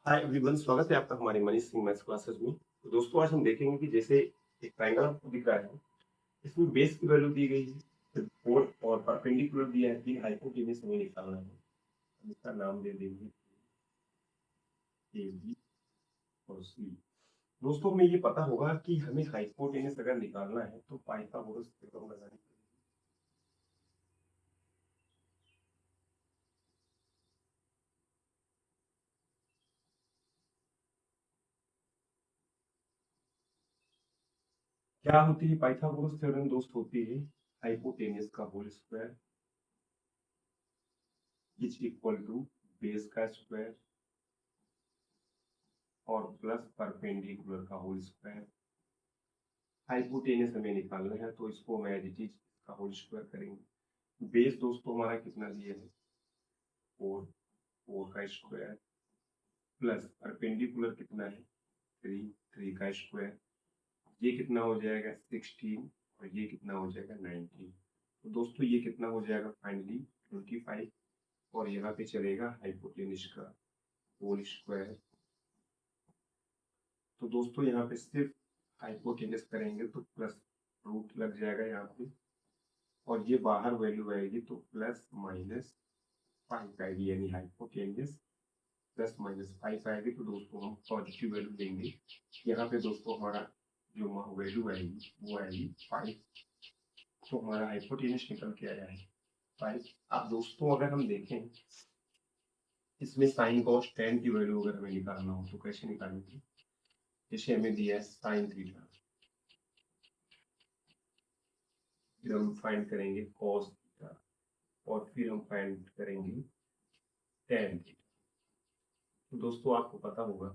Hi everyone, स्वागत है आपका हमारे मनीष सिंह मैथ्स क्लासेस में। तो दोस्तों, आज हम देखेंगे कि जैसे एक ट्रायंगल आपको दिख रहा है, इसमें बेस की वैल्यू दी गई है, फिर कोण और परपेंडिकुलर दिया है, फिर हाइपोटेन्यूज हमें निकालना है। हम इसका नाम दे देंगे ए बी और सी। दोस्तों, हमें ये पता होगा कि हमें हाइपोटेन्यूज अगर निकालना है तो पाइथागोरस थ्योरम लगानी पड़ेगी। क्या होती है पाइथागोरस थ्योरम? दोस्त होती है हाइपोटेन्यूज का whole square is equal to base का स्क्वायर और प्लस परपेंडिकुलर का होल स्क्वायर। हाइपोटेनस हमें निकालना है तो इसको हम एज इट इज इसका होल स्क्वायर करेंगे। बेस दोस्तों हमारा कितना दिया है? 4, 4 का स्क्वायर प्लस परपेंडिकुलर कितना है? 3, 3 का स्क्वायर। ये कितना हो जाएगा? 16 और ये कितना हो जाएगा? 19। तो दोस्तों ये कितना हो जाएगा फाइनली? 25। और यहाँ पे चलेगा हाइपोटेनस का होल स्क्वायर। तो दोस्तों यहाँ पे सिर्फ हाइपोटेनस करेंगे तो प्लस रूट लग जाएगा यहाँ पे, और ये बाहर वैल्यू आएगी तो प्लस माइनस 5 आएगी, यानी हाइपोटेन्यूज प्लस माइनस 5 आएगी। तो दोस्तों हम पॉजिटिव वैल्यू देंगे। यहाँ पे दोस्तों हमारा जो वैल्यू आएगी वो आएगी 5। तो हमारा हाइपोटेन्यूज निकल के आया है 5। अब दोस्तों अगर हम देखें इसमें साइन कॉस टेन की वैल्यू अगर हमें निकालना हो तो कैसे निकालेंगे? जैसे हमें दिया है साइन थीटा, फिर हम फाइंड करेंगे कॉस थीटा, और फिर हम फाइंड करेंगे टेन थीटा। तो दोस्तों आपको पता होगा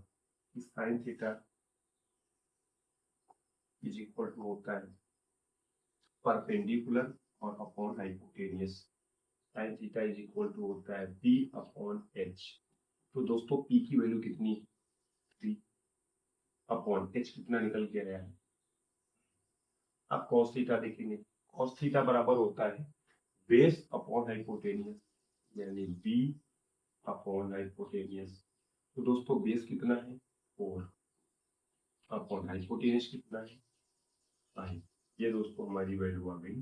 कि sine theta is equal to होता है परपेंडिकुलर और upon hypotenuse. Sine theta is equal to होता है पी अपॉन एच। तो दोस्तों पी की वैल्यू कितनी? 3 अपॉन एच कितना निकल के आया है? अब कॉस थीटा देखेंगे। कॉस थीटा बराबर होता है बेस अपॉन हाइपोटेनियस, यानी बी अपॉन हाइपोटेनियस। तो दोस्तों बेस कितना है? 4 अपॉन हाइपोटेनियस कितना है? 5। ये दोस्तों हमारी वैल्यू आ गई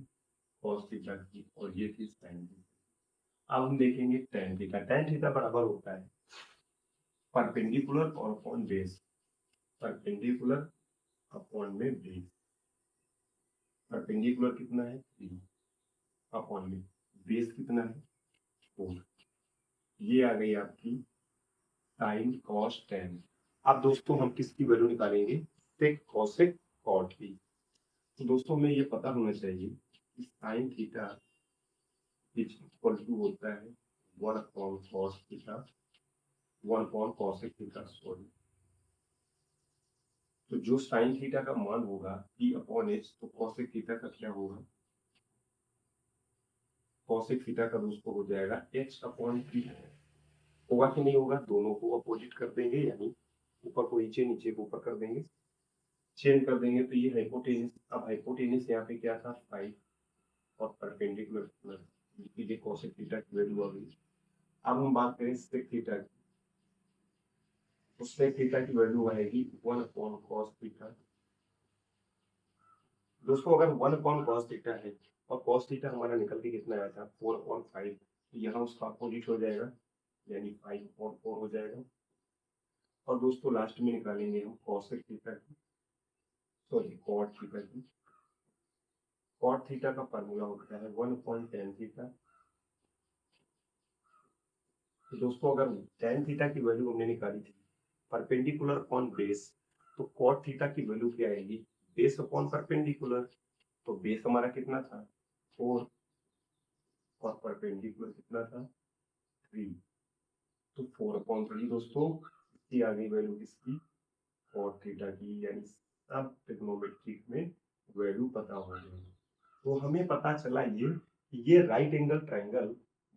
कॉस थीटा की, और ये थी साइन थीटा। अब हम देखेंगे टेन थीटा। टेन थीटा बराबर होता है परपेंडिकुलर और अपॉन बेस। परपेंडिकुलर अपॉन में बेस। परपेंडिकुलर कितना है? 3 अपॉन में बेस कितना है? 4। ये आ गई आपकी साइन कॉस टेन। अब दोस्तों हम किसकी वैल्यू निकालेंगे? सेक कॉसेक कॉट की। तो दोस्तों हमें ये पता होना चाहिए कि sine theta is equal to होता है 1 upon cos theta, 1 upon cosec theta, sorry. तो जो साइन थीटा का मान होगा p अपॉन एच, तो कॉसेक थीटा का क्या होगा? कॉसेक थीटा का दोस्तों हो जाएगा h अपॉन p। होगा कि नहीं होगा? दोनों को अपोजिट कर देंगे, यानी ऊपर को नीचे, नीचे को ऊपर कर देंगे, चेंज कर देंगे। तो ये हाइपोटेनस, अब हाइपोटेनस यहाँ पे क्या था? 5 और परपेंडिकुलर, ये कॉसेक थीटा की वैल्यू आ गई। अब हम बात करें सेक थीटा की, तो सेक थीटा की वैल्यू आएगी 1 अपॉन कॉस थीटा। दोस्तों अगर 1 अपॉन कॉस थीटा है और कॉस थीटा हमारा निकल के कितना आया था? 4 अपॉन 5, तो यहाँ उसका अपोजिट हो जाएगा, यानी 5 अपॉन 4 हो जाएगा। और दोस्तों लास्ट में निकालेंगे हम कॉसेक थीटा की, सॉरी कॉट थीटा की। कॉट थीटा का फार्मूला होता है 1 अपॉन टेन थीटा। तो दोस्तों अगर टेन थीटा की वैल्यू हमने निकाली थी परपेंडिकुलर अपॉन बेस, तो कॉट थीटा की वैल्यू क्या आएगी? Base upon perpendicular. तो बेस हमारा कितना था? 4, और परपेंडिकुलर कितना था? 3। तो 4 अपॉन 3 दोस्तों, इसकी आ गई वैल्यू किसकी? कॉट थीटा की, यानी सब ट्रिग्नोमेट्रिक में वैल्यू पता हो गई। तो हमें पता चला ये राइट एंगल ट्रायंगल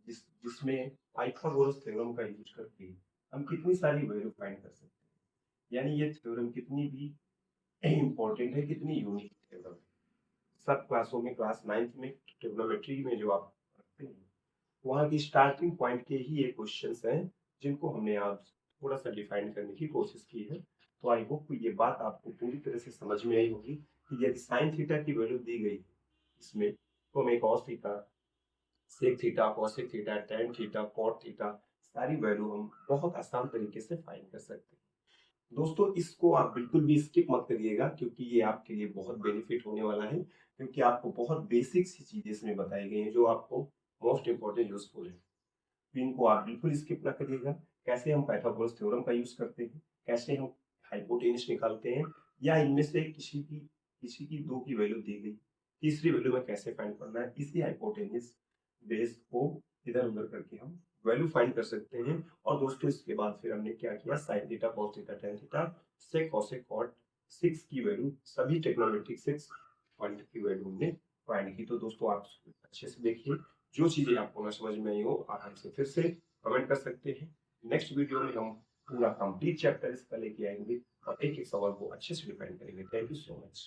जिसमें पाइथागोरस थ्योरम का यूज करके हम कितनी सारी वैल्यू फाइंड कर सकते हैं। यानी ये थ्योरम कितनी भी इंपॉर्टेंट है, कितनी यूनिक थ्योरम है। सब क्लासों में, क्लास 9th में ट्रिग्नोमेट्री में जो आप पढ़ते हैं, वहाँ की स्टार्टिंग पॉइंट के ही ये क्वेश्चंस हैं जिनको हमने आज थोड़ा सा डिफाइन करने की कोशिश की है। तो आई होप ये बात आपको पूरी तरह से समझ में आई होगी कि यदि साइन थीटा की वैल्यू दी गई इसमें, तो हमें cos theta, sec theta, cosec theta, tan theta, cot theta, सारी वैल्यू हम बहुत आसान तरीके से फाइंड कर सकते हैं। दोस्तों इसको आप बिल्कुल भी स्किप मत करिएगा, क्योंकि ये आपके लिए बहुत बेनिफिट होने वाला है, क्योंकि आपको बहुत बेसिक सी चीजें इसमें बताई गई हैं जो आपको मोस्ट इंपॉर्टेंट यूजफुल है। तो इनको आप बिल्कुल स्किप ना करिएगा। कैसे हम पाइथागोरस थ्योरम का यूज करते हैं, कैसे हम हाइपोटेन्यूस निकालते हैं, या इनमें से किसी की दो की वैल्यू दी गई, तीसरी वैल्यू में कैसे फाइंड करना है, इसी हाइपोटेन्यूस बेस को इधर उधर करके हम वैल्यू फाइंड कर सकते हैं। और दोस्तों इसके बाद फिर हमने क्या किया, sine theta, cos theta, tan theta, sec, cosec, cot, 6 की वैल्यू, सभी ट्रिग्नोमेट्रिक 6 पॉइंट की वैल्यू हमने फाइंड की। तो दोस्तों आप अच्छे से देखिए, जो चीजें आपको ना समझ में आई हो आप हमसे फिर से कमेंट कर सकते हैं। नेक्स्ट वीडियो में हम पूरा कंप्लीट चैप्टर इसका लेके आएंगे और एक एक सवाल को अच्छे से डिफाइन करेंगे। Thank you so much.